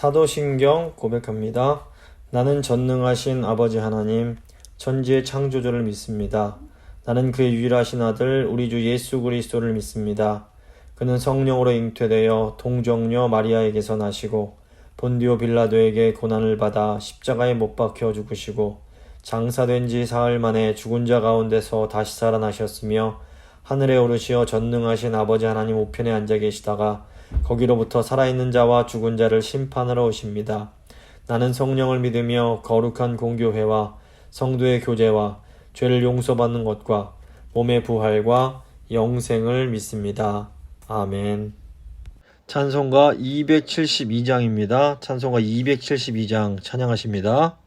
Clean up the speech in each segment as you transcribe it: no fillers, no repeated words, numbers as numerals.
사도신경 고백합니다. 나는 전능하신 아버지 하나님, 천지의 창조주를 믿습니다. 나는 그의 유일하신 아들 우리 주 예수 그리스도를 믿습니다. 그는 성령으로 잉태되어 동정녀 마리아에게서 나시고 본디오 빌라도에게 고난을 받아 십자가에 못 박혀 죽으시고 장사된 지 사흘 만에 죽은 자 가운데서 다시 살아나셨으며 하늘에 오르시어 전능하신 아버지 하나님 우편에 앉아 계시다가 거기로부터 살아있는 자와 죽은 자를 심판하러 오십니다. 나는 성령을 믿으며 거룩한 공교회와 성도의 교제와 죄를 용서받는 것과 몸의 부활과 영생을 믿습니다. 아멘. 찬송가 272장입니다. 찬송가 272장 찬양하십니다.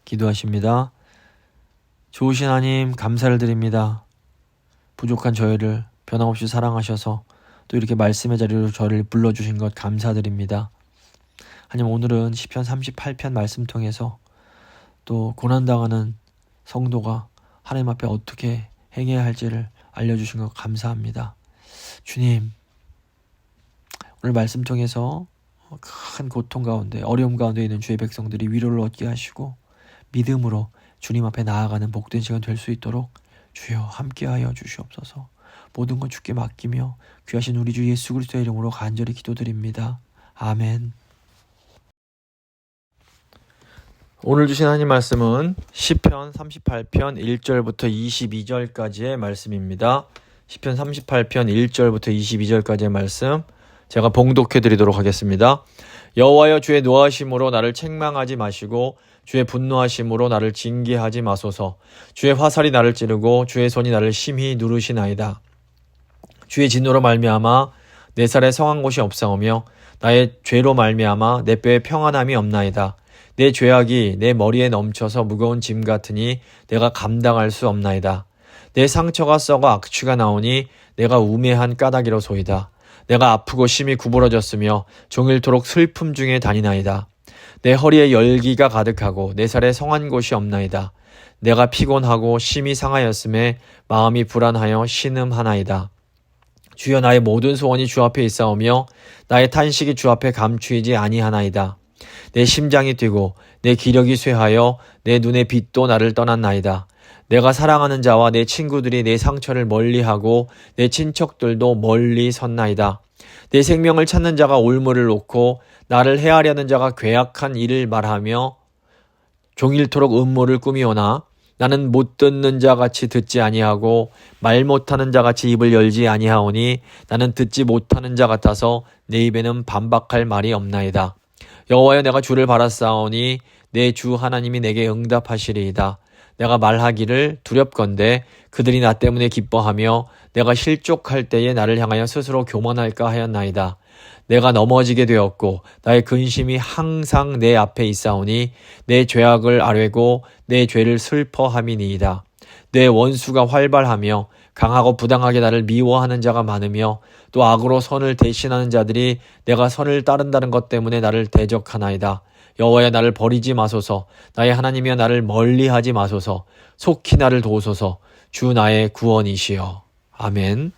기도하십니다. 좋으신 하나님 감사를 드립니다. 부족한 저희를 변함없이 사랑하셔서 또 이렇게 말씀의 자리로 저를 불러주신 것 감사드립니다. 하나님, 오늘은 시편 38편 말씀 통해서 또 고난당하는 성도가 하나님 앞에 어떻게 행해야 할지를 알려주신 것 감사합니다. 주님, 오늘 말씀 통해서 큰 고통 가운데 어려움 가운데 있는 주의 백성들이 위로를 얻게 하시고 믿음으로 주님 앞에 나아가는 복된 시간 될 수 있도록 주여 함께하여 주시옵소서. 모든 것 주께 맡기며 귀하신 우리 주 예수 그리스도의 이름으로 간절히 기도드립니다. 아멘. 오늘 주신 하나님 말씀은 시편 38편 1절부터 22절까지의 말씀입니다. 시편 38편 1절부터 22절까지의 말씀 제가 봉독해 드리도록 하겠습니다. 여호와여, 주의 노하심으로 나를 책망하지 마시고 주의 분노하심으로 나를 징계하지 마소서. 주의 화살이 나를 찌르고 주의 손이 나를 심히 누르시나이다. 주의 진노로 말미암아 내 살에 성한 곳이 없사오며 나의 죄로 말미암아 내 뼈에 평안함이 없나이다. 내 죄악이 내 머리에 넘쳐서 무거운 짐 같으니 내가 감당할 수 없나이다. 내 상처가 썩어 악취가 나오니 내가 우매한 까닭이로소이다. 내가 아프고 심히 구부러졌으며 종일토록 슬픔 중에 다니나이다. 내 허리에 열기가 가득하고 내 살에 성한 곳이 없나이다. 내가 피곤하고 심히 상하였음에 마음이 불안하여 신음하나이다. 주여, 나의 모든 소원이 주 앞에 있사오며 나의 탄식이 주 앞에 감추이지 아니하나이다. 내 심장이 뛰고 내 기력이 쇠하여 내 눈의 빛도 나를 떠났나이다. 내가 사랑하는 자와 내 친구들이 내 상처를 멀리하고 내 친척들도 멀리 섰나이다. 내 생명을 찾는 자가 올무를 놓고 나를 해하려는 자가 괴악한 일을 말하며 종일토록 음모를 꾸미오나 나는 못 듣는 자같이 듣지 아니하고 말 못하는 자같이 입을 열지 아니하오니 나는 듣지 못하는 자 같아서 내 입에는 반박할 말이 없나이다. 여호와여, 내가 주를 바랐사오니 내 주 하나님이 내게 응답하시리이다. 내가 말하기를 두렵건대 그들이 나 때문에 기뻐하며 내가 실족할 때에 나를 향하여 스스로 교만할까 하였나이다. 내가 넘어지게 되었고 나의 근심이 항상 내 앞에 있사오니 내 죄악을 아뢰고 내 죄를 슬퍼함이니이다. 내 원수가 활발하며 강하고 부당하게 나를 미워하는 자가 많으며 또 악으로 선을 대신하는 자들이 내가 선을 따른다는 것 때문에 나를 대적하나이다. 여호와여, 나를 버리지 마소서. 나의 하나님이여, 나를 멀리하지 마소서. 속히 나를 도우소서. 주 나의 구원이시여. 아멘.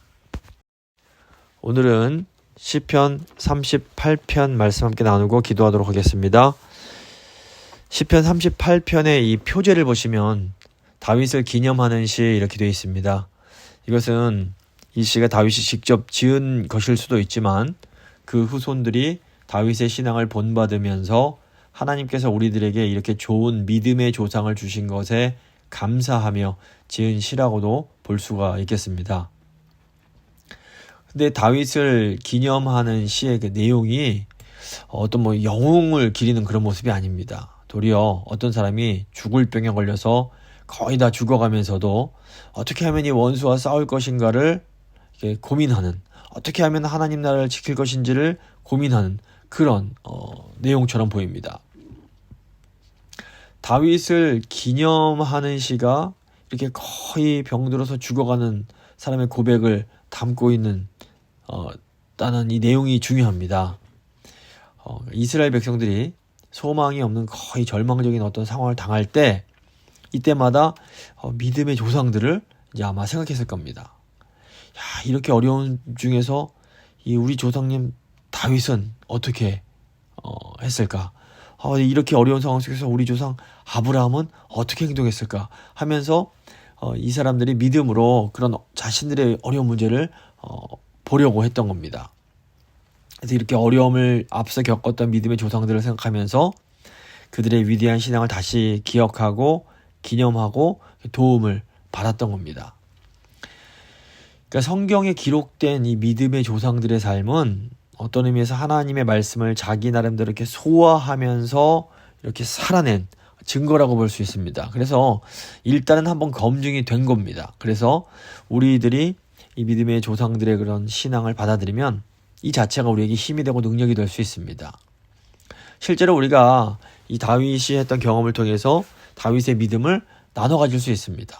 오늘은 시편 38편 말씀 함께 나누고 기도하도록 하겠습니다. 시편 38편의 이 표제를 보시면 다윗을 기념하는 시 이렇게 되어 있습니다. 이것은 이 시가 다윗이 직접 지은 것일 수도 있지만 그 후손들이 다윗의 신앙을 본받으면서 하나님께서 우리들에게 이렇게 좋은 믿음의 조상을 주신 것에 감사하며 지은 시라고도 볼 수가 있겠습니다. 근데 다윗을 기념하는 시의 그 내용이 어떤 영웅을 기리는 그런 모습이 아닙니다. 도리어 어떤 사람이 죽을 병에 걸려서 거의 다 죽어가면서도 어떻게 하면 이 원수와 싸울 것인가를 이렇게 고민하는, 어떻게 하면 하나님 나라를 지킬 것인지를 고민하는 그런 내용처럼 보입니다. 다윗을 기념하는 시가 이렇게 거의 병들어서 죽어가는 사람의 고백을 담고 있는 다는 이 내용이 중요합니다. 이스라엘 백성들이 소망이 없는 거의 절망적인 어떤 상황을 당할 때 이때마다 믿음의 조상들을 이제 아마 생각했을 겁니다. 야, 이렇게 어려운 중에서 이 우리 조상님 다윗은 어떻게 했을까? 이렇게 어려운 상황 속에서 우리 조상 아브라함은 어떻게 행동했을까? 하면서 이 사람들이 믿음으로 그런 자신들의 어려운 문제를 보려고 했던 겁니다. 그래서 이렇게 어려움을 앞서 겪었던 믿음의 조상들을 생각하면서 그들의 위대한 신앙을 다시 기억하고 기념하고 도움을 받았던 겁니다. 그러니까 성경에 기록된 이 믿음의 조상들의 삶은 어떤 의미에서 하나님의 말씀을 자기 나름대로 이렇게 소화하면서 이렇게 살아낸 증거라고 볼 수 있습니다. 그래서 일단은 한번 검증이 된 겁니다. 그래서 우리들이 이 믿음의 조상들의 그런 신앙을 받아들이면 이 자체가 우리에게 힘이 되고 능력이 될 수 있습니다. 실제로 우리가 이 다윗이 했던 경험을 통해서 다윗의 믿음을 나눠 가질 수 있습니다.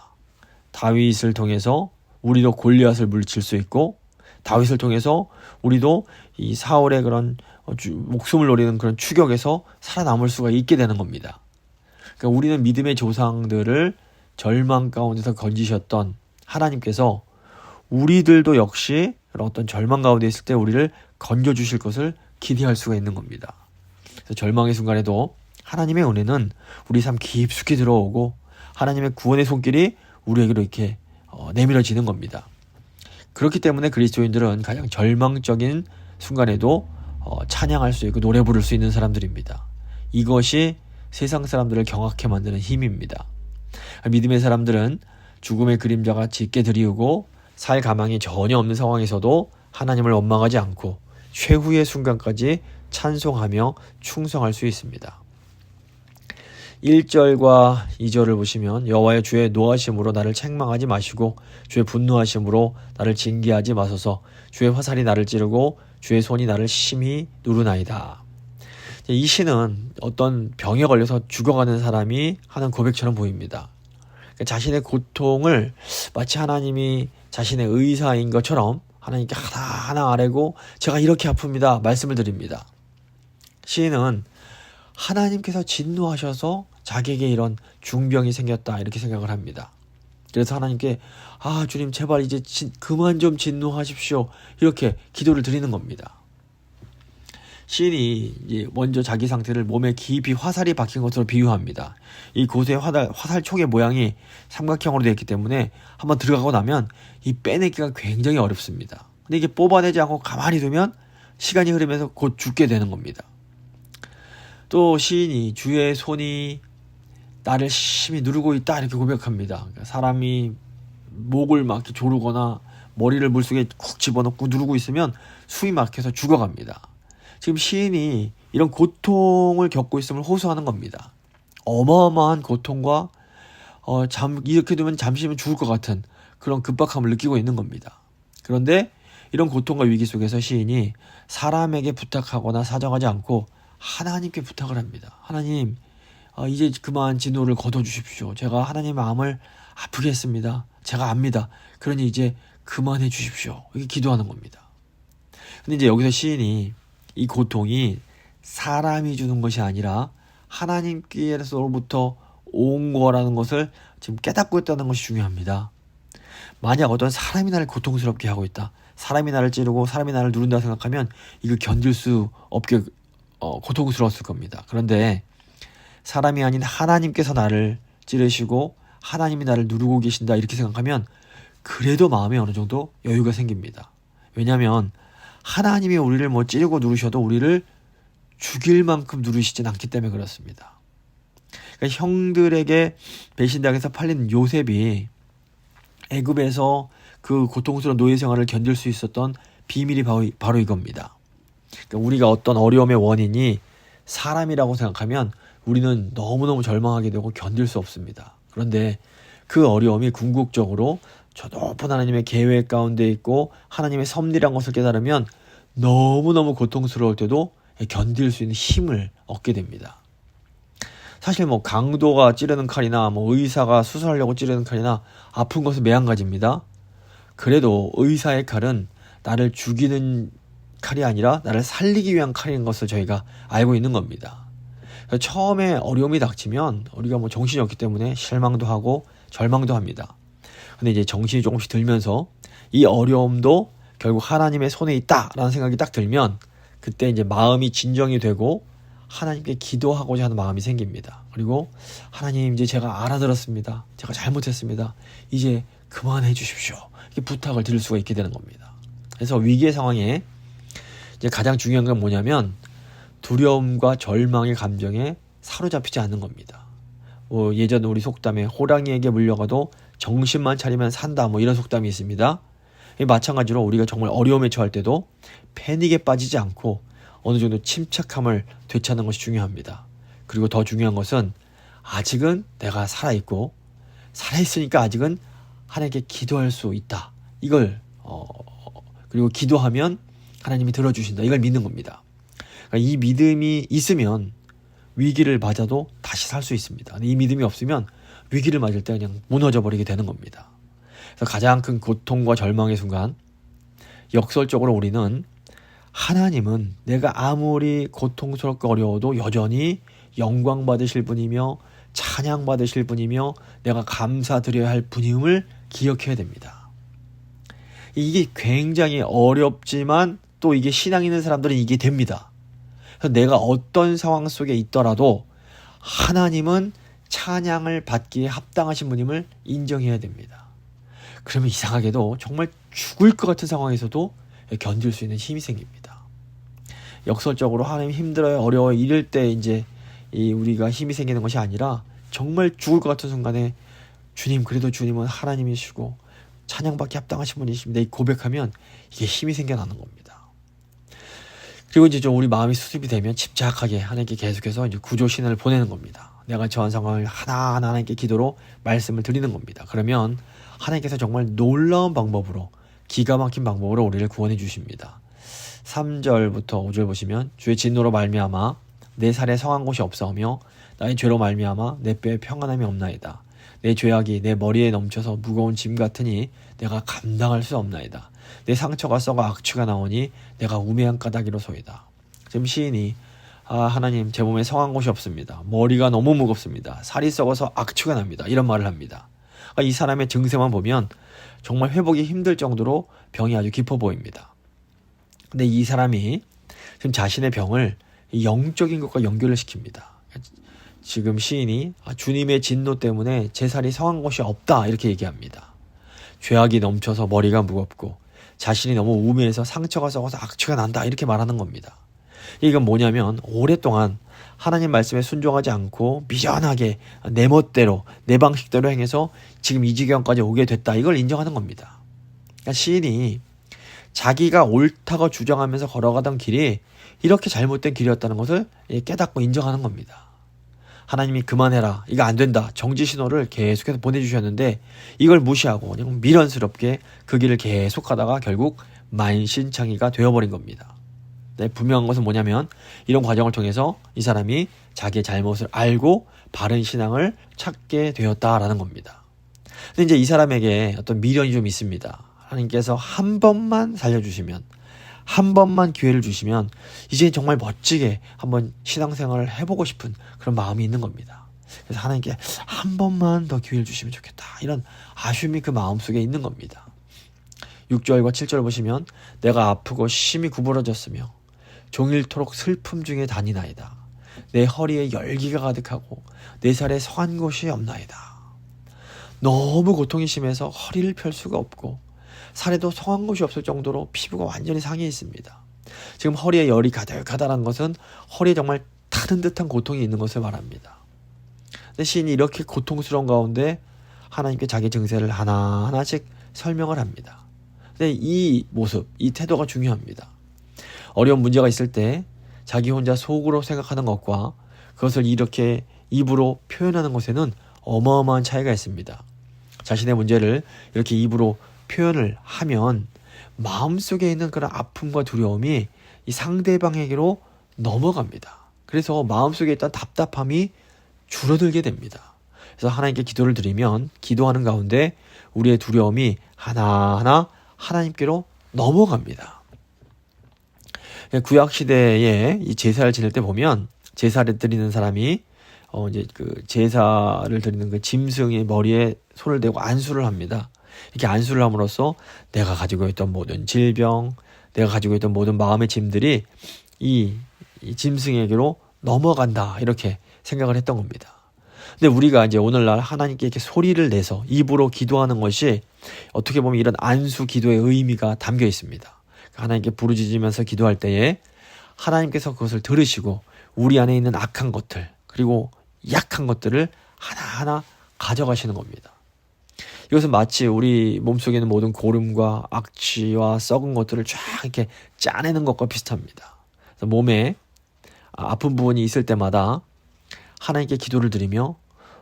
다윗을 통해서 우리도 골리앗을 물리칠 수 있고, 다윗을 통해서 우리도 이 사울의 그런 목숨을 노리는 그런 추격에서 살아남을 수가 있게 되는 겁니다. 그러니까 우리는 믿음의 조상들을 절망 가운데서 건지셨던 하나님께서 우리들도 역시 어떤 절망 가운데 있을 때 우리를 건져주실 것을 기대할 수가 있는 겁니다. 그래서 절망의 순간에도 하나님의 은혜는 우리 삶 깊숙이 들어오고 하나님의 구원의 손길이 우리에게로 이렇게 내밀어지는 겁니다. 그렇기 때문에 그리스도인들은 가장 절망적인 순간에도 찬양할 수 있고 노래 부를 수 있는 사람들입니다. 이것이 세상 사람들을 경악해 만드는 힘입니다. 믿음의 사람들은 죽음의 그림자가 짙게 드리우고 살 가망이 전혀 없는 상황에서도 하나님을 원망하지 않고 최후의 순간까지 찬송하며 충성할 수 있습니다. 1절과 2절을 보시면 여호와여 주의 노하심으로 나를 책망하지 마시고 주의 분노하심으로 나를 징계하지 마소서. 주의 화살이 나를 찌르고 주의 손이 나를 심히 누르나이다. 이 시는 어떤 병에 걸려서 죽어가는 사람이 하는 고백처럼 보입니다. 자신의 고통을 마치 하나님이 자신의 의사인 것처럼 하나님께 하나하나 아뢰고 제가 이렇게 아픕니다 말씀을 드립니다. 시인은 하나님께서 진노하셔서 자기에게 이런 중병이 생겼다 이렇게 생각을 합니다. 그래서 하나님께 주님 제발 이제 그만 좀 진노하십시오 이렇게 기도를 드리는 겁니다. 시인이 이제 먼저 자기 상태를 몸에 깊이 화살이 박힌 것으로 비유합니다. 이 곳의 화살 촉의 모양이 삼각형으로 되어 있기 때문에 한번 들어가고 나면 이 빼내기가 굉장히 어렵습니다. 근데 이게 뽑아내지 않고 가만히 두면 시간이 흐르면서 곧 죽게 되는 겁니다. 또 시인이 주의 손이 나를 심히 누르고 있다 이렇게 고백합니다. 그러니까 사람이 목을 막 이렇게 조르거나 머리를 물속에 쿡 집어넣고 누르고 있으면 숨이 막혀서 죽어갑니다. 지금 시인이 이런 고통을 겪고 있음을 호소하는 겁니다. 어마어마한 고통과 이렇게 되면 잠시면 죽을 것 같은 그런 급박함을 느끼고 있는 겁니다. 그런데 이런 고통과 위기 속에서 시인이 사람에게 부탁하거나 사정하지 않고 하나님께 부탁을 합니다. 하나님, 이제 그만 진노를 거둬주십시오. 제가 하나님의 마음을 아프게 했습니다. 제가 압니다. 그러니 이제 그만해 주십시오. 이렇게 기도하는 겁니다. 근데 이제 여기서 시인이 이 고통이 사람이 주는 것이 아니라 하나님께로부터 온 거라는 것을 지금 깨닫고 있다는 것이 중요합니다. 만약 어떤 사람이 나를 고통스럽게 하고 있다. 사람이 나를 찌르고 사람이 나를 누른다 생각하면 이걸 견딜 수 없게 고통스러웠을 겁니다. 그런데 사람이 아닌 하나님께서 나를 찌르시고 하나님이 나를 누르고 계신다 이렇게 생각하면 그래도 마음에 어느 정도 여유가 생깁니다. 왜냐하면 하나님이 우리를 찌르고 누르셔도 우리를 죽일 만큼 누르시진 않기 때문에 그렇습니다. 그러니까 형들에게 배신당해서 팔린 요셉이 애굽에서 그 고통스러운 노예 생활을 견딜 수 있었던 비밀이 바로 이겁니다. 그러니까 우리가 어떤 어려움의 원인이 사람이라고 생각하면 우리는 너무너무 절망하게 되고 견딜 수 없습니다. 그런데 그 어려움이 궁극적으로 저 높은 하나님의 계획 가운데 있고 하나님의 섭리란 것을 깨달으면 너무너무 고통스러울 때도 견딜 수 있는 힘을 얻게 됩니다. 사실 강도가 찌르는 칼이나 의사가 수술하려고 찌르는 칼이나 아픈 것은 매한가지입니다. 그래도 의사의 칼은 나를 죽이는 칼이 아니라 나를 살리기 위한 칼인 것을 저희가 알고 있는 겁니다. 처음에 어려움이 닥치면 우리가 정신이 없기 때문에 실망도 하고 절망도 합니다. 근데 이제 정신이 조금씩 들면서 이 어려움도 결국 하나님의 손에 있다라는 생각이 딱 들면 그때 이제 마음이 진정이 되고 하나님께 기도하고자 하는 마음이 생깁니다. 그리고 하나님 이제 제가 알아들었습니다. 제가 잘못했습니다. 이제 그만해 주십시오. 이렇게 부탁을 드릴 수가 있게 되는 겁니다. 그래서 위기의 상황에 이제 가장 중요한 건 뭐냐면 두려움과 절망의 감정에 사로잡히지 않는 겁니다. 예전 우리 속담에 호랑이에게 물려가도 정신만 차리면 산다 이런 속담이 있습니다. 마찬가지로 우리가 정말 어려움에 처할 때도 패닉에 빠지지 않고 어느 정도 침착함을 되찾는 것이 중요합니다. 그리고 더 중요한 것은 아직은 내가 살아있고 살아있으니까 아직은 하나님께 기도할 수 있다. 이걸 그리고 기도하면 하나님이 들어주신다. 이걸 믿는 겁니다. 그러니까 이 믿음이 있으면 위기를 맞아도 다시 살 수 있습니다. 이 믿음이 없으면 위기를 맞을 때 그냥 무너져 버리게 되는 겁니다. 그래서 가장 큰 고통과 절망의 순간, 역설적으로 우리는 하나님은 내가 아무리 고통스럽고 어려워도 여전히 영광 받으실 분이며 찬양 받으실 분이며 내가 감사드려야 할 분임을 기억해야 됩니다. 이게 굉장히 어렵지만 또 이게 신앙 있는 사람들은 이게 됩니다. 그래서 내가 어떤 상황 속에 있더라도 하나님은 찬양을 받기에 합당하신 분임을 인정해야 됩니다. 그러면 이상하게도 정말 죽을 것 같은 상황에서도 견딜 수 있는 힘이 생깁니다. 역설적으로 하나님 힘들어요, 어려워요 이럴 때 이제 우리가 힘이 생기는 것이 아니라 정말 죽을 것 같은 순간에 주님, 그래도 주님은 하나님이시고 찬양받기 합당하신 분이십니다. 이 고백하면 이게 힘이 생겨나는 겁니다. 그리고 이제 좀 우리 마음이 수습이 되면 집착하게 하나님께 계속해서 이제 구조신을 보내는 겁니다. 내가 처한 상황을 하나하나 하나님께 기도로 말씀을 드리는 겁니다. 그러면 하나님께서 정말 놀라운 방법으로, 기가 막힌 방법으로 우리를 구원해 주십니다. 3절부터 5절 보시면 주의 진노로 말미암아 내 살에 성한 곳이 없사오며 나의 죄로 말미암아 내 뼈에 평안함이 없나이다. 내 죄악이 내 머리에 넘쳐서 무거운 짐 같으니 내가 감당할 수 없나이다. 내 상처가 썩어 악취가 나오니 내가 우매한 까닭이로소이다. 지금 시인이 하나님, 제 몸에 성한 곳이 없습니다. 머리가 너무 무겁습니다. 살이 썩어서 악취가 납니다. 이런 말을 합니다. 이 사람의 증세만 보면 정말 회복이 힘들 정도로 병이 아주 깊어 보입니다. 근데 이 사람이 지금 자신의 병을 영적인 것과 연결을 시킵니다. 지금 시인이 주님의 진노 때문에 제 살이 성한 곳이 없다 이렇게 얘기합니다. 죄악이 넘쳐서 머리가 무겁고 자신이 너무 우매해서 상처가 썩어서 악취가 난다 이렇게 말하는 겁니다. 이건 뭐냐면 오랫동안 하나님 말씀에 순종하지 않고 미련하게 내 멋대로 내 방식대로 행해서 지금 이 지경까지 오게 됐다, 이걸 인정하는 겁니다. 그러니까 시인이 자기가 옳다고 주장하면서 걸어가던 길이 이렇게 잘못된 길이었다는 것을 깨닫고 인정하는 겁니다. 하나님이 그만해라, 이거 안 된다, 정지 신호를 계속해서 보내주셨는데 이걸 무시하고 그냥 미련스럽게 그 길을 계속 가다가 결국 만신창이가 되어버린 겁니다. 네, 분명한 것은 뭐냐면 이런 과정을 통해서 이 사람이 자기의 잘못을 알고 바른 신앙을 찾게 되었다라는 겁니다. 근데 이제 이 사람에게 어떤 미련이 좀 있습니다. 하나님께서 한 번만 살려주시면, 한 번만 기회를 주시면 이제 정말 멋지게 한번 신앙생활을 해보고 싶은 그런 마음이 있는 겁니다. 그래서 하나님께 한 번만 더 기회를 주시면 좋겠다, 이런 아쉬움이 그 마음속에 있는 겁니다. 6절과 7절 보시면 내가 아프고 심히 구부러졌으며 종일토록 슬픔 중에 다니나이다. 내 허리에 열기가 가득하고 내 살에 성한 곳이 없나이다. 너무 고통이 심해서 허리를 펼 수가 없고 살에도 성한 곳이 없을 정도로 피부가 완전히 상해 있습니다. 지금 허리에 열이 가득하다는 것은 허리에 정말 타는 듯한 고통이 있는 것을 말합니다. 근데 시인이 이렇게 고통스러운 가운데 하나님께 자기 증세를 하나하나씩 설명을 합니다. 근데 이 모습, 이 태도가 중요합니다. 어려운 문제가 있을 때 자기 혼자 속으로 생각하는 것과 그것을 이렇게 입으로 표현하는 것에는 어마어마한 차이가 있습니다. 자신의 문제를 이렇게 입으로 표현을 하면 마음속에 있는 그런 아픔과 두려움이 이 상대방에게로 넘어갑니다. 그래서 마음속에 있던 답답함이 줄어들게 됩니다. 그래서 하나님께 기도를 드리면 기도하는 가운데 우리의 두려움이 하나하나 하나님께로 넘어갑니다. 구약 시대에 이 제사를 지낼 때 보면 제사를 드리는 사람이 이제 그 제사를 드리는 그 짐승의 머리에 손을 대고 안수를 합니다. 이렇게 안수를 함으로써 내가 가지고 있던 모든 질병, 내가 가지고 있던 모든 마음의 짐들이 이 짐승에게로 넘어간다, 이렇게 생각을 했던 겁니다. 근데 우리가 이제 오늘날 하나님께 이렇게 소리를 내서 입으로 기도하는 것이 어떻게 보면 이런 안수 기도의 의미가 담겨 있습니다. 하나님께 부르짖으면서 기도할 때에 하나님께서 그것을 들으시고 우리 안에 있는 악한 것들 그리고 약한 것들을 하나하나 가져가시는 겁니다. 이것은 마치 우리 몸속에 있는 모든 고름과 악취와 썩은 것들을 쫙 이렇게 짜내는 것과 비슷합니다. 그래서 몸에 아픈 부분이 있을 때마다 하나님께 기도를 드리며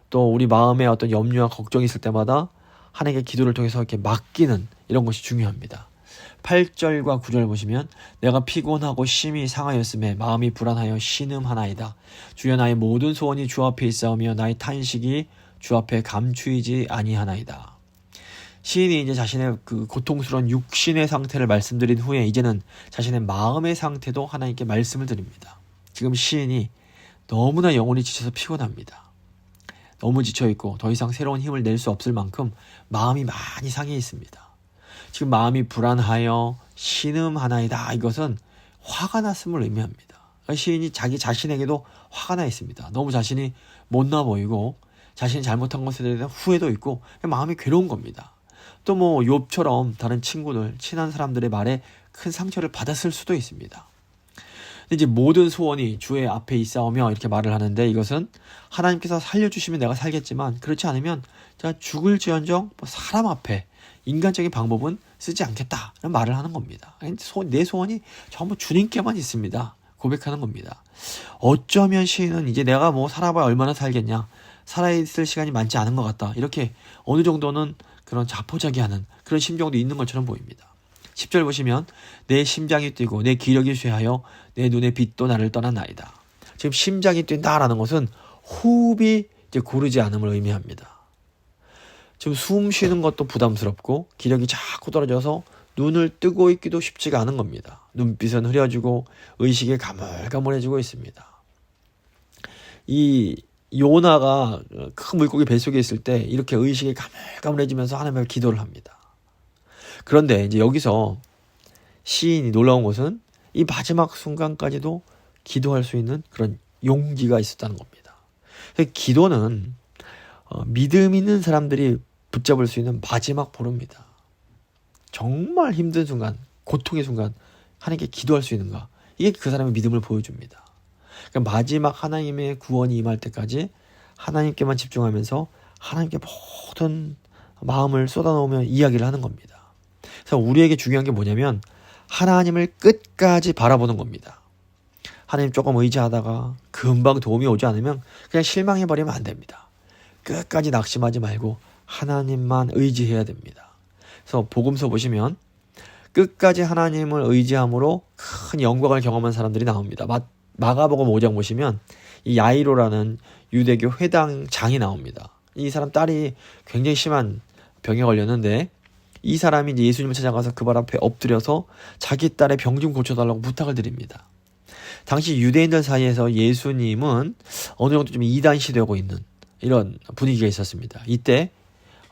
또 우리 마음에 어떤 염려와 걱정이 있을 때마다 하나님께 기도를 통해서 이렇게 맡기는 이런 것이 중요합니다. 8절과 9절 보시면 내가 피곤하고 심히 상하였음에 마음이 불안하여 신음하나이다. 주여 나의 모든 소원이 주 앞에 있사오며 나의 탄식이 주 앞에 감추이지 아니하나이다. 시인이 이제 자신의 그 고통스러운 육신의 상태를 말씀드린 후에 이제는 자신의 마음의 상태도 하나님께 말씀을 드립니다. 지금 시인이 너무나 영혼이 지쳐서 피곤합니다. 너무 지쳐있고 더 이상 새로운 힘을 낼 수 없을 만큼 마음이 많이 상해 있습니다. 지금 마음이 불안하여 신음하나이다. 이것은 화가 났음을 의미합니다. 시인이 자기 자신에게도 화가 나 있습니다. 너무 자신이 못나 보이고 자신이 잘못한 것에 대한 후회도 있고 마음이 괴로운 겁니다. 또 뭐 욥처럼 다른 친구들, 친한 사람들의 말에 큰 상처를 받았을 수도 있습니다. 근데 이제 모든 소원이 주의 앞에 있사오며 이렇게 말을 하는데 이것은 하나님께서 살려주시면 내가 살겠지만 그렇지 않으면 제가 죽을지언정 사람 앞에 인간적인 방법은 쓰지 않겠다는 말을 하는 겁니다. 내 소원이 전부 주님께만 있습니다. 고백하는 겁니다. 어쩌면 시인은 이제 내가 뭐 살아봐야 얼마나 살겠냐, 살아있을 시간이 많지 않은 것 같다, 이렇게 어느 정도는 그런 자포자기하는 그런 심정도 있는 것처럼 보입니다. 10절 보시면 내 심장이 뛰고 내 기력이 쇠하여 내 눈의 빛도 나를 떠났나이다. 지금 심장이 뛴다라는 것은 호흡이 이제 고르지 않음을 의미합니다. 지금 숨 쉬는 것도 부담스럽고 기력이 자꾸 떨어져서 눈을 뜨고 있기도 쉽지가 않은 겁니다. 눈빛은 흐려지고 의식이 가물가물해지고 있습니다. 이 요나가 큰 물고기 뱃속에 있을 때 이렇게 의식이 가물가물해지면서 하나님께 기도를 합니다. 그런데 이제 여기서 시인이 놀라운 것은 이 마지막 순간까지도 기도할 수 있는 그런 용기가 있었다는 겁니다. 기도는 믿음 있는 사람들이 붙잡을 수 있는 마지막 보루입니다. 정말 힘든 순간, 고통의 순간 하나님께 기도할 수 있는가, 이게 그 사람의 믿음을 보여줍니다. 그러니까 마지막 하나님의 구원이 임할 때까지 하나님께만 집중하면서 하나님께 모든 마음을 쏟아놓으며 이야기를 하는 겁니다. 그래서 우리에게 중요한 게 뭐냐면 하나님을 끝까지 바라보는 겁니다. 하나님 조금 의지하다가 금방 도움이 오지 않으면 그냥 실망해버리면 안 됩니다. 끝까지 낙심하지 말고 하나님만 의지해야 됩니다. 그래서 복음서 보시면 끝까지 하나님을 의지함으로 큰 영광을 경험한 사람들이 나옵니다. 마가복음 5장 보시면 이 야이로라는 유대교 회당장이 나옵니다. 이 사람 딸이 굉장히 심한 병에 걸렸는데 이 사람이 이제 예수님을 찾아가서 그 발 앞에 엎드려서 자기 딸의 병 좀 고쳐달라고 부탁을 드립니다. 당시 유대인들 사이에서 예수님은 어느 정도 좀 이단시되고 있는 이런 분위기가 있었습니다. 이때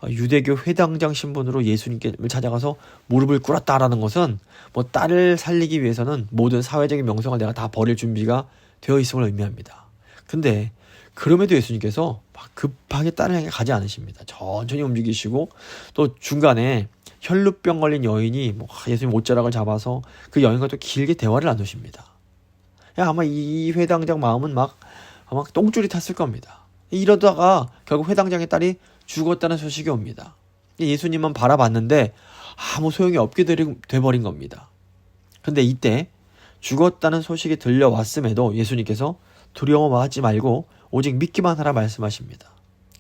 유대교 회당장 신분으로 예수님을 찾아가서 무릎을 꿇었다라는 것은 뭐 딸을 살리기 위해서는 모든 사회적인 명성을 내가 다 버릴 준비가 되어 있음을 의미합니다. 근데 그럼에도 예수님께서 막 급하게 딸을 향해 가지 않으십니다. 천천히 움직이시고 또 중간에 혈루병 걸린 여인이 뭐 예수님 옷자락을 잡아서 그 여인과 또 길게 대화를 나누십니다. 아마 이 회당장 마음은 아마 똥줄이 탔을 겁니다. 이러다가 결국 회당장의 딸이 죽었다는 소식이 옵니다. 예수님만 바라봤는데 아무 소용이 없게 돼버린 겁니다. 그런데 이때 죽었다는 소식이 들려왔음에도 예수님께서 두려워하지 말고 오직 믿기만 하라 말씀하십니다.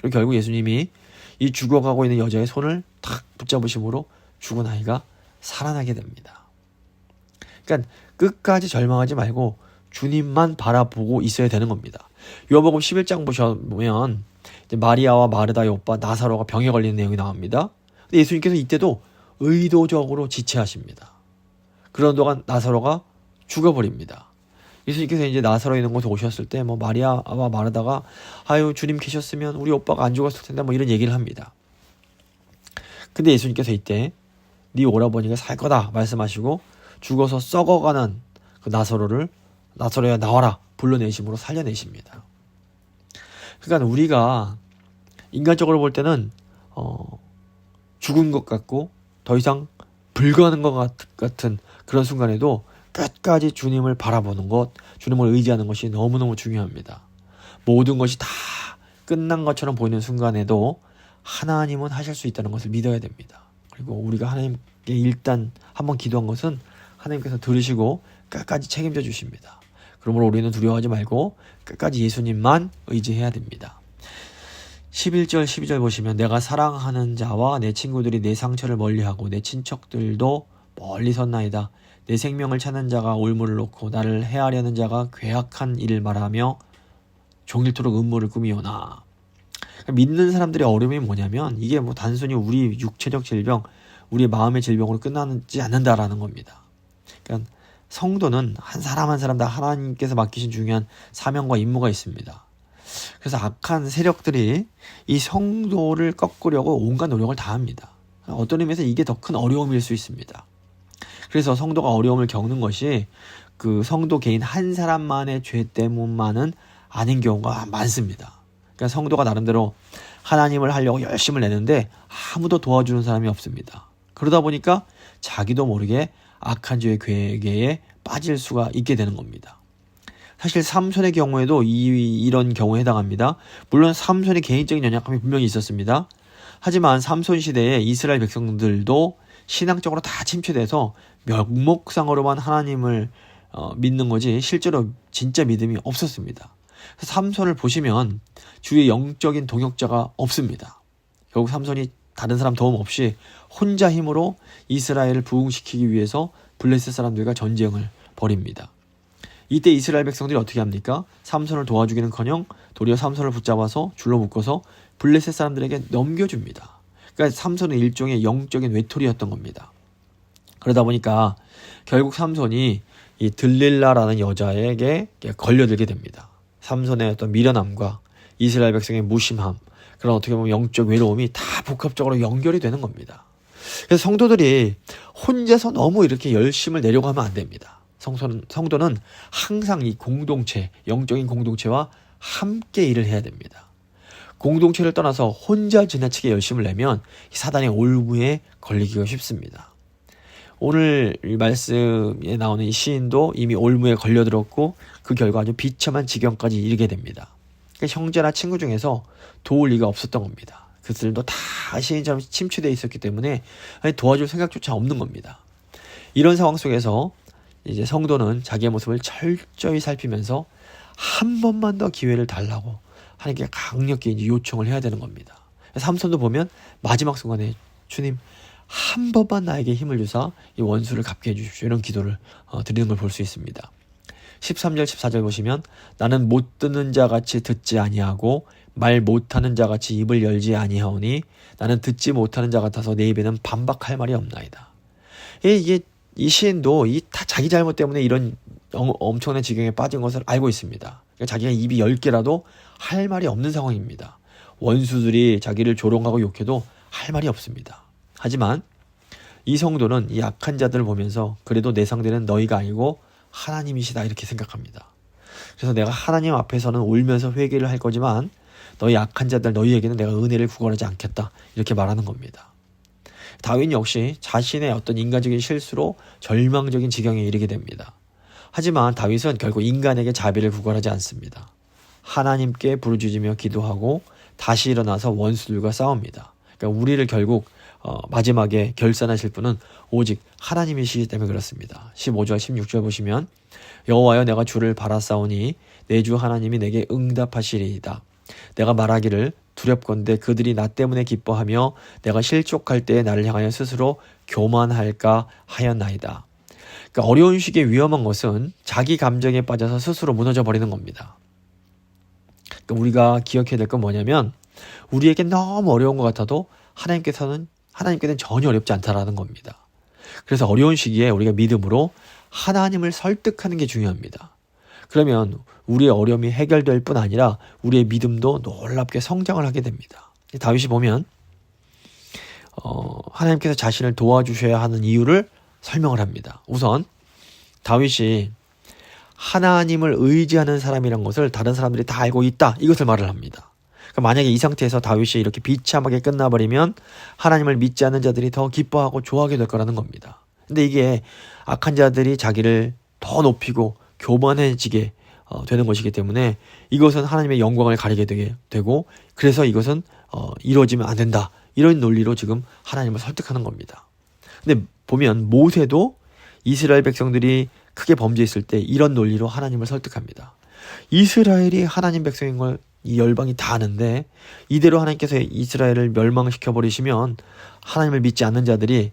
그리고 결국 예수님이 이 죽어가고 있는 여자의 손을 탁 붙잡으심으로 죽은 아이가 살아나게 됩니다. 그러니까 끝까지 절망하지 말고 주님만 바라보고 있어야 되는 겁니다. 요한복음 11장 보시면 이제 마리아와 마르다의 오빠 나사로가 병에 걸리는 내용이 나옵니다. 근데 예수님께서 이때도 의도적으로 지체하십니다. 그런 동안 나사로가 죽어버립니다. 예수님께서 이제 나사로 있는 곳에 오셨을 때 뭐 마리아와 마르다가 아유 주님 계셨으면 우리 오빠가 안 죽었을 텐데 뭐 이런 얘기를 합니다. 근데 예수님께서 이때 네 오라버니가 살 거다 말씀하시고 죽어서 썩어가는 그 나사로야 나와라 불러내심으로 살려내십니다. 그러니까 우리가 인간적으로 볼 때는 죽은 것 같고 더 이상 불가능한 것 같은 그런 순간에도 끝까지 주님을 바라보는 것, 주님을 의지하는 것이 너무너무 중요합니다. 모든 것이 다 끝난 것처럼 보이는 순간에도 하나님은 하실 수 있다는 것을 믿어야 됩니다. 그리고 우리가 하나님께 일단 한번 기도한 것은 하나님께서 들으시고 끝까지 책임져 주십니다. 그러므로 우리는 두려워하지 말고 끝까지 예수님만 의지해야 됩니다. 11절 12절 보시면 내가 사랑하는 자와 내 친구들이 내 상처를 멀리하고 내 친척들도 멀리 섰나이다. 내 생명을 찾는 자가 올무를 놓고 나를 해하려는 자가 괴악한 일을 말하며 종일토록 음모를 꾸미오나. 그러니까 믿는 사람들의 어려움이 뭐냐면 이게 뭐 단순히 우리 육체적 질병, 우리 마음의 질병으로 끝나지 않는다라는 겁니다. 그러니까 성도는 한 사람 한 사람 다 하나님께서 맡기신 중요한 사명과 임무가 있습니다. 그래서 악한 세력들이 이 성도를 꺾으려고 온갖 노력을 다합니다. 어떤 의미에서 이게 더 큰 어려움일 수 있습니다. 그래서 성도가 어려움을 겪는 것이 그 성도 개인 한 사람만의 죄 때문만은 아닌 경우가 많습니다. 그러니까 성도가 나름대로 하나님을 하려고 열심을 내는데 아무도 도와주는 사람이 없습니다. 그러다 보니까 자기도 모르게 악한 죄의 괴계에 빠질 수가 있게 되는 겁니다. 사실 삼손의 경우에도 이런 경우에 해당합니다. 물론 삼손의 개인적인 연약함이 분명히 있었습니다. 하지만 삼손 시대에 이스라엘 백성들도 신앙적으로 다 침체돼서 명목상으로만 하나님을 믿는 거지 실제로 진짜 믿음이 없었습니다. 삼손을 보시면 주위에 영적인 동역자가 없습니다. 결국 삼손이 다른 사람 도움 없이 혼자 힘으로 이스라엘을 부흥시키기 위해서 블레셋 사람들과 전쟁을 벌입니다. 이때 이스라엘 백성들이 어떻게 합니까? 삼손을 도와주기는커녕 도리어 삼손을 붙잡아서 줄로 묶어서 블레셋 사람들에게 넘겨줍니다. 그러니까 삼손은 일종의 영적인 외톨이였던 겁니다. 그러다 보니까 결국 삼손이 이 들릴라라는 여자에게 걸려들게 됩니다. 삼손의 어떤 미련함과 이스라엘 백성의 무심함, 그런 어떻게 보면 영적 외로움이 다 복합적으로 연결이 되는 겁니다. 그래서 성도들이 혼자서 너무 이렇게 열심을 내려고 하면 안 됩니다. 성도는 항상 이 공동체, 영적인 공동체와 함께 일을 해야 됩니다. 공동체를 떠나서 혼자 지나치게 열심을 내면 사단의 올무에 걸리기가 쉽습니다. 오늘 이 말씀에 나오는 이 시인도 이미 올무에 걸려들었고 그 결과 아주 비참한 지경까지 이르게 됩니다. 그러니까 형제나 친구 중에서 도울 리가 없었던 겁니다. 그들도 다 시인처럼 침체되어 있었기 때문에 도와줄 생각조차 없는 겁니다. 이런 상황 속에서 이제 성도는 자기의 모습을 철저히 살피면서 한 번만 더 기회를 달라고 하나님께 강력히 이제 요청을 해야 되는 겁니다. 삼손도 보면 마지막 순간에 주님 한 번만 나에게 힘을 주사 이 원수를 갚게 해주십시오. 이런 기도를 드리는 걸 볼 수 있습니다. 13절 14절 보시면 나는 못 듣는 자같이 듣지 아니하고 말 못하는 자같이 입을 열지 아니하오니 나는 듣지 못하는 자 같아서 내 입에는 반박할 말이 없나이다. 이 시인도 다 자기 잘못 때문에 이런 엄청난 지경에 빠진 것을 알고 있습니다. 그러니까 자기가 입이 10개라도 할 말이 없는 상황입니다. 원수들이 자기를 조롱하고 욕해도 할 말이 없습니다. 하지만 이 성도는 이 악한 자들을 보면서 그래도 내 상대는 너희가 아니고 하나님이시다 이렇게 생각합니다. 그래서 내가 하나님 앞에서는 울면서 회개를 할 거지만 너희 악한 자들 너희에게는 내가 은혜를 구걸하지 않겠다 이렇게 말하는 겁니다. 다윗 역시 자신의 어떤 인간적인 실수로 절망적인 지경에 이르게 됩니다. 하지만 다윗은 결국 인간에게 자비를 구걸하지 않습니다. 하나님께 부르짖으며 기도하고 다시 일어나서 원수들과 싸웁니다. 그러니까 우리를 결국 마지막에 결산하실 분은 오직 하나님이시기 때문에 그렇습니다. 15절 16절 보시면 여호와여 내가 주를 바라싸우니 내 주 하나님이 내게 응답하시리이다. 내가 말하기를 두렵건대 그들이 나 때문에 기뻐하며 내가 실족할 때에 나를 향하여 스스로 교만할까 하였나이다. 그러니까 어려운 시기에 위험한 것은 자기 감정에 빠져서 스스로 무너져 버리는 겁니다. 그러니까 우리가 기억해야 될 건 뭐냐면 우리에게 너무 어려운 것 같아도 하나님께는 전혀 어렵지 않다라는 겁니다. 그래서 어려운 시기에 우리가 믿음으로 하나님을 설득하는 게 중요합니다. 그러면 우리의 어려움이 해결될 뿐 아니라 우리의 믿음도 놀랍게 성장을 하게 됩니다. 다윗이 보면 하나님께서 자신을 도와주셔야 하는 이유를 설명을 합니다. 우선 다윗이 하나님을 의지하는 사람이란 것을 다른 사람들이 다 알고 있다 이것을 말을 합니다. 그러니까 만약에 이 상태에서 다윗이 이렇게 비참하게 끝나버리면 하나님을 믿지 않는 자들이 더 기뻐하고 좋아하게 될 거라는 겁니다. 근데 이게 악한 자들이 자기를 더 높이고 교만해지게 되는 것이기 때문에 이것은 하나님의 영광을 가리게 되고 그래서 이것은 이루어지면 안 된다. 이런 논리로 지금 하나님을 설득하는 겁니다. 근데 보면 모세도 이스라엘 백성들이 크게 범죄했을 때 이런 논리로 하나님을 설득합니다. 이스라엘이 하나님 백성인 걸 이 열방이 다 아는데 이대로 하나님께서 이스라엘을 멸망시켜 버리시면 하나님을 믿지 않는 자들이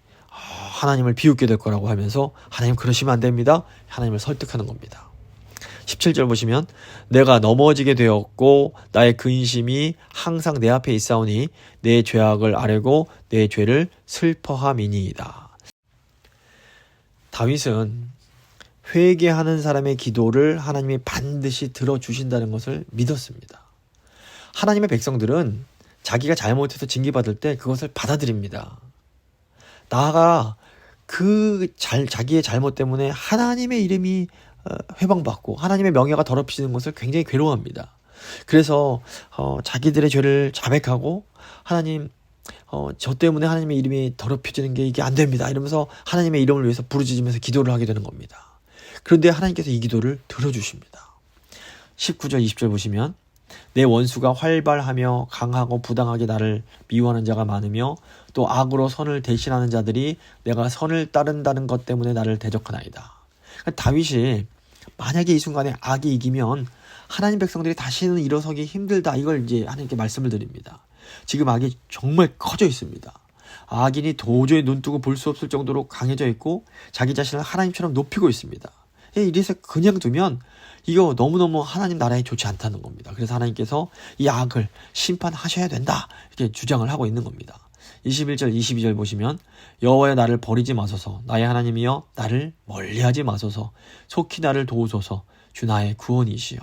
하나님을 비웃게 될 거라고 하면서 하나님 그러시면 안 됩니다. 하나님을 설득하는 겁니다. 17절 보시면 내가 넘어지게 되었고 나의 근심이 항상 내 앞에 있사오니 내 죄악을 아뢰고 내 죄를 슬퍼함이니이다. 다윗은 회개하는 사람의 기도를 하나님이 반드시 들어주신다는 것을 믿었습니다. 하나님의 백성들은 자기가 잘못해서 징계받을 때 그것을 받아들입니다. 나아가 자기의 잘못 때문에 하나님의 이름이 회방받고 하나님의 명예가 더럽혀지는 것을 굉장히 괴로워합니다. 그래서 자기들의 죄를 자백하고 하나님 저 때문에 하나님의 이름이 더럽혀지는 게 이게 안 됩니다. 이러면서 하나님의 이름을 위해서 부르짖으면서 기도를 하게 되는 겁니다. 그런데 하나님께서 이 기도를 들어주십니다. 19절 20절 보시면 내 원수가 활발하며 강하고 부당하게 나를 미워하는 자가 많으며 또 악으로 선을 대신하는 자들이 내가 선을 따른다는 것 때문에 나를 대적하나이다. 그러니까 다윗이 만약에 이 순간에 악이 이기면 하나님 백성들이 다시는 일어서기 힘들다, 이걸 이제 하나님께 말씀을 드립니다. 지금 악이 정말 커져 있습니다. 악인이 도저히 눈뜨고 볼 수 없을 정도로 강해져 있고 자기 자신을 하나님처럼 높이고 있습니다. 이래서 그냥 두면 이거 너무너무 하나님 나라에 좋지 않다는 겁니다. 그래서 하나님께서 이 악을 심판하셔야 된다, 이렇게 주장을 하고 있는 겁니다. 21절 22절 보시면 여호와여 나를 버리지 마소서, 나의 하나님이여 나를 멀리하지 마소서, 속히 나를 도우소서, 주 나의 구원이시여.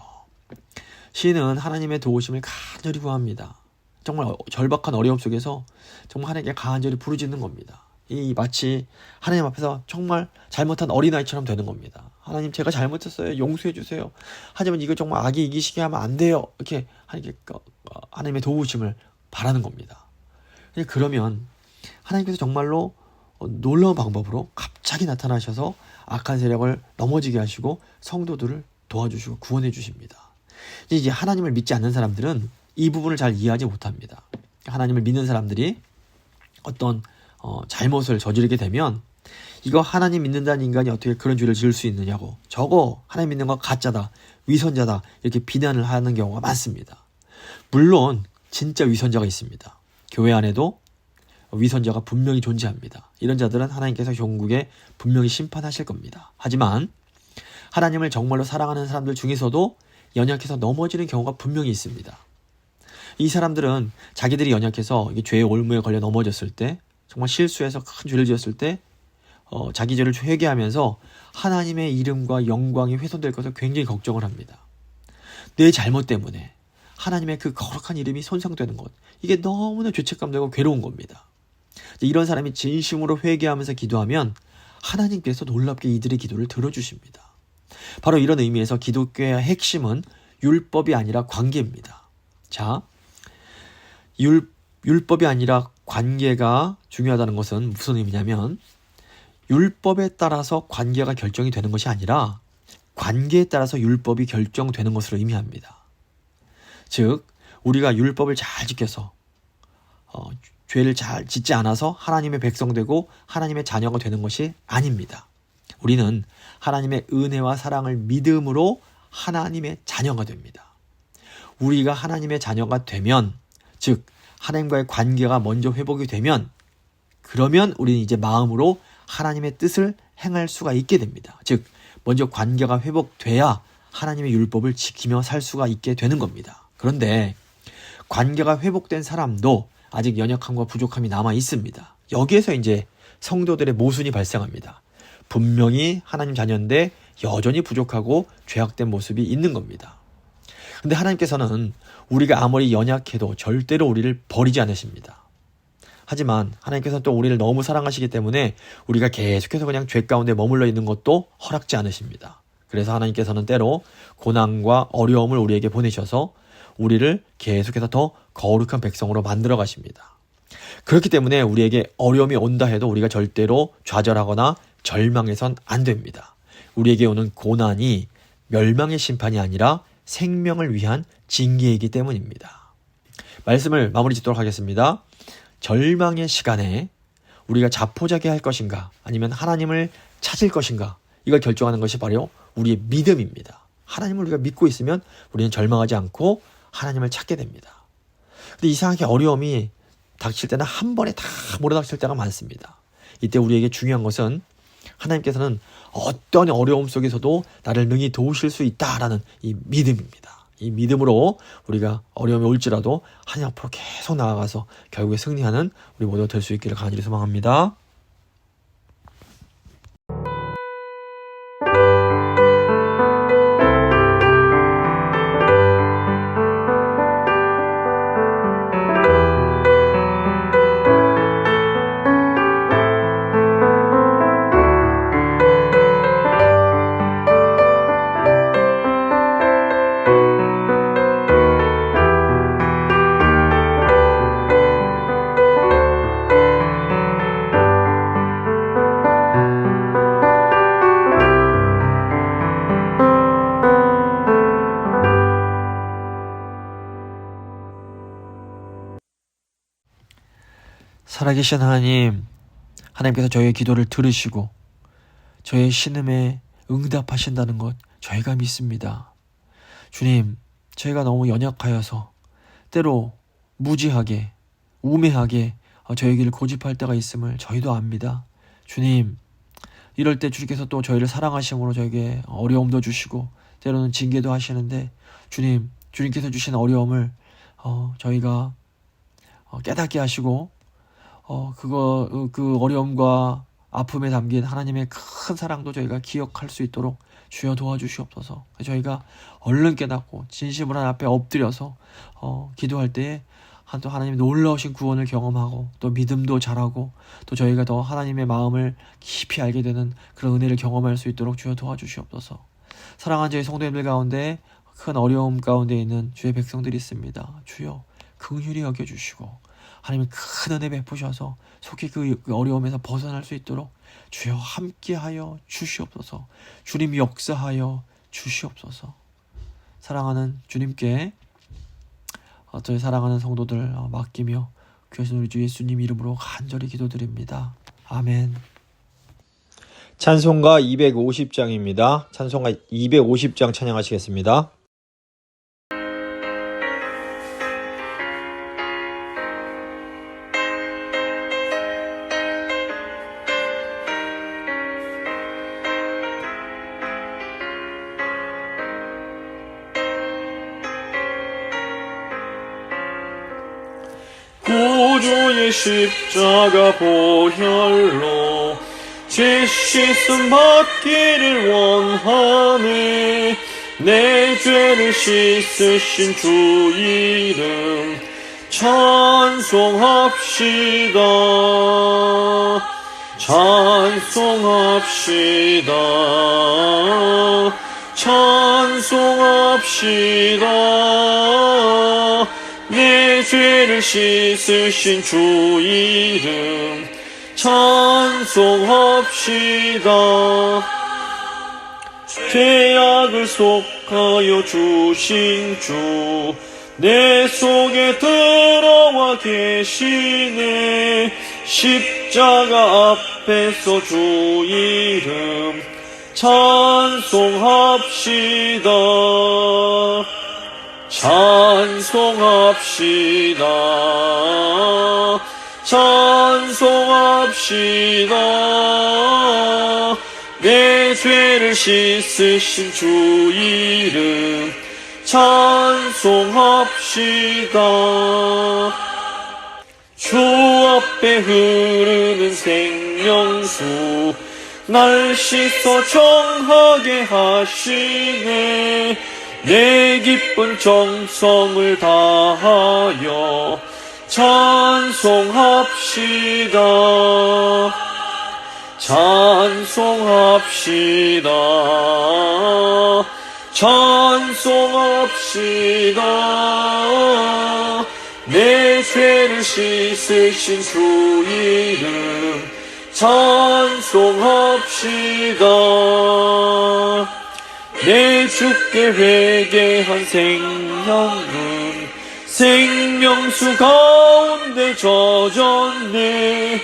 시인은 하나님의 도우심을 간절히 구합니다. 정말 절박한 어려움 속에서 정말 하나님께 간절히 부르짖는 겁니다. 이 마치 하나님 앞에서 정말 잘못한 어린아이처럼 되는 겁니다. 하나님 제가 잘못했어요, 용서해 주세요. 하지만 이거 정말 악이 이기시게 하면 안 돼요, 이렇게 하나님의 도우심을 바라는 겁니다. 그러면 하나님께서 정말로 놀라운 방법으로 갑자기 나타나셔서 악한 세력을 넘어지게 하시고 성도들을 도와주시고 구원해 주십니다. 이제 하나님을 믿지 않는 사람들은 이 부분을 잘 이해하지 못합니다. 하나님을 믿는 사람들이 어떤 잘못을 저지르게 되면 이거 하나님 믿는다는 인간이 어떻게 그런 죄를 지을 수 있느냐고, 저거 하나님 믿는 거 가짜다, 위선자다, 이렇게 비난을 하는 경우가 많습니다. 물론 진짜 위선자가 있습니다. 교회 안에도 위선자가 분명히 존재합니다. 이런 자들은 하나님께서 종국에 분명히 심판하실 겁니다. 하지만 하나님을 정말로 사랑하는 사람들 중에서도 연약해서 넘어지는 경우가 분명히 있습니다. 이 사람들은 자기들이 연약해서 죄의 올무에 걸려 넘어졌을 때, 정말 실수해서 큰 죄를 지었을 때 자기 죄를 회개하면서 하나님의 이름과 영광이 훼손될 것을 굉장히 걱정을 합니다. 내 잘못 때문에 하나님의 그 거룩한 이름이 손상되는 것, 이게 너무나 죄책감되고 괴로운 겁니다. 이런 사람이 진심으로 회개하면서 기도하면 하나님께서 놀랍게 이들의 기도를 들어주십니다. 바로 이런 의미에서 기독교의 핵심은 율법이 아니라 관계입니다. 자, 율법이 아니라 관계가 중요하다는 것은 무슨 의미냐면, 율법에 따라서 관계가 결정이 되는 것이 아니라 관계에 따라서 율법이 결정되는 것을 의미합니다. 즉, 우리가 율법을 잘 지켜서 죄를 잘 짓지 않아서 하나님의 백성 되고 하나님의 자녀가 되는 것이 아닙니다. 우리는 하나님의 은혜와 사랑을 믿음으로 하나님의 자녀가 됩니다. 우리가 하나님의 자녀가 되면, 즉 하나님과의 관계가 먼저 회복이 되면, 그러면 우리는 이제 마음으로 하나님의 뜻을 행할 수가 있게 됩니다. 즉 먼저 관계가 회복돼야 하나님의 율법을 지키며 살 수가 있게 되는 겁니다. 그런데 관계가 회복된 사람도 아직 연약함과 부족함이 남아 있습니다. 여기에서 이제 성도들의 모순이 발생합니다. 분명히 하나님 자녀인데 여전히 부족하고 죄악된 모습이 있는 겁니다. 근데 하나님께서는 우리가 아무리 연약해도 절대로 우리를 버리지 않으십니다. 하지만 하나님께서는 또 우리를 너무 사랑하시기 때문에 우리가 계속해서 그냥 죄 가운데 머물러 있는 것도 허락지 않으십니다. 그래서 하나님께서는 때로 고난과 어려움을 우리에게 보내셔서 우리를 계속해서 더 거룩한 백성으로 만들어 가십니다. 그렇기 때문에 우리에게 어려움이 온다 해도 우리가 절대로 좌절하거나 절망해선 안 됩니다. 우리에게 오는 고난이 멸망의 심판이 아니라 생명을 위한 징계이기 때문입니다. 말씀을 마무리 짓도록 하겠습니다. 절망의 시간에 우리가 자포자기 할 것인가 아니면 하나님을 찾을 것인가, 이걸 결정하는 것이 바로 우리의 믿음입니다. 하나님을 우리가 믿고 있으면 우리는 절망하지 않고 하나님을 찾게 됩니다. 근데 이상하게 어려움이 닥칠 때는 한 번에 다 몰아닥칠 때가 많습니다. 이때 우리에게 중요한 것은 하나님께서는 어떤 어려움 속에서도 나를 능히 도우실 수 있다라는 이 믿음입니다. 이 믿음으로 우리가 어려움이 올지라도 하나님 앞으로 계속 나아가서 결국에 승리하는 우리 모두가 될 수 있기를 간절히 소망합니다. 살아계신 하나님께서 저희의 기도를 들으시고 저희의 신음에 응답하신다는 것 저희가 믿습니다. 주님, 저희가 너무 연약하여서 때로 무지하게 우매하게 저희 길을 고집할 때가 있음을 저희도 압니다. 주님, 이럴 때 주님께서 또 저희를 사랑하심으로 저에게 어려움도 주시고 때로는 징계도 하시는데 주님께서 주신 어려움을 저희가 깨닫게 하시고 그 어려움과 아픔에 담긴 하나님의 큰 사랑도 저희가 기억할 수 있도록 주여 도와주시옵소서. 저희가 얼른 깨닫고 진심으로 하나님 앞에 엎드려서 기도할 때에 또 하나님의 놀라우신 구원을 경험하고 또 믿음도 자라고 또 저희가 더 하나님의 마음을 깊이 알게 되는 그런 은혜를 경험할 수 있도록 주여 도와주시옵소서. 사랑하는 저희 성도님들 가운데 큰 어려움 가운데 있는 주의 백성들이 있습니다. 주여 긍휼히 여겨주시고 하나님의 큰 은혜 베푸셔서 속히 그 어려움에서 벗어날 수 있도록 주여 함께하여 주시옵소서. 주님 역사하여 주시옵소서. 사랑하는 주님께 저희 사랑하는 성도들 맡기며 귀하신 우리 주 예수님 이름으로 간절히 기도드립니다. 아멘. 찬송가 250장입니다. 찬송가 250장 찬양하시겠습니다. 구주의 십자가 보혈로 죄 씻음 받기를 원하네. 내 죄를 씻으신 주 이름 찬송합시다. 찬송합시다. 찬송합시다. 내 죄를 씻으신 주 이름 찬송합시다. 죄악을 속하여 주신 주 내 속에 들어와 계시네. 십자가 앞에서 주 이름 찬송합시다. 찬송합시다. 찬송합시다. 내 죄를 씻으신 주 이름 찬송합시다. 주 앞에 흐르는 생명수 날 씻어 정하게 하시네. 내 기쁜 정성을 다하여 찬송합시다. 찬송합시다. 찬송합시다. 내 죄를 씻으신 주 이름 찬송합시다. 내 주께 회개한 생명은 생명수 가운데 젖었네.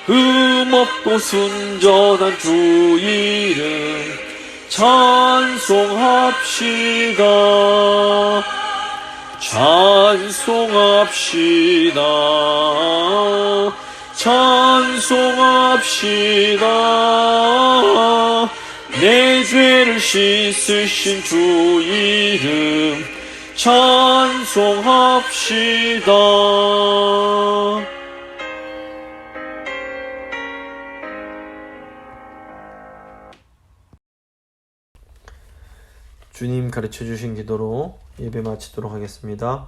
흠없고 순전한 주 이름 찬송합시다. 찬송합시다. 찬송합시다. 내 죄를 씻으신 주 이름 찬송합시다. 주님 가르쳐 주신 기도로 예배 마치도록 하겠습니다.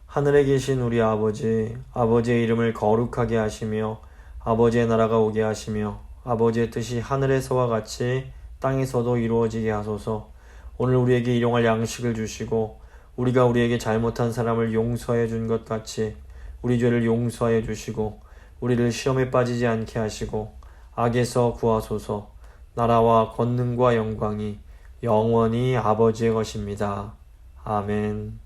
하늘에 계신 우리 아버지, 아버지의 이름을 거룩하게 하시며 아버지의 나라가 오게 하시며 아버지의 뜻이 하늘에서와 같이 땅에서도 이루어지게 하소서. 오늘 우리에게 일용할 양식을 주시고 우리가 우리에게 잘못한 사람을 용서해 준 것 같이 우리 죄를 용서해 주시고 우리를 시험에 빠지지 않게 하시고 악에서 구하소서. 나라와 권능과 영광이 영원히 아버지의 것입니다. 아멘.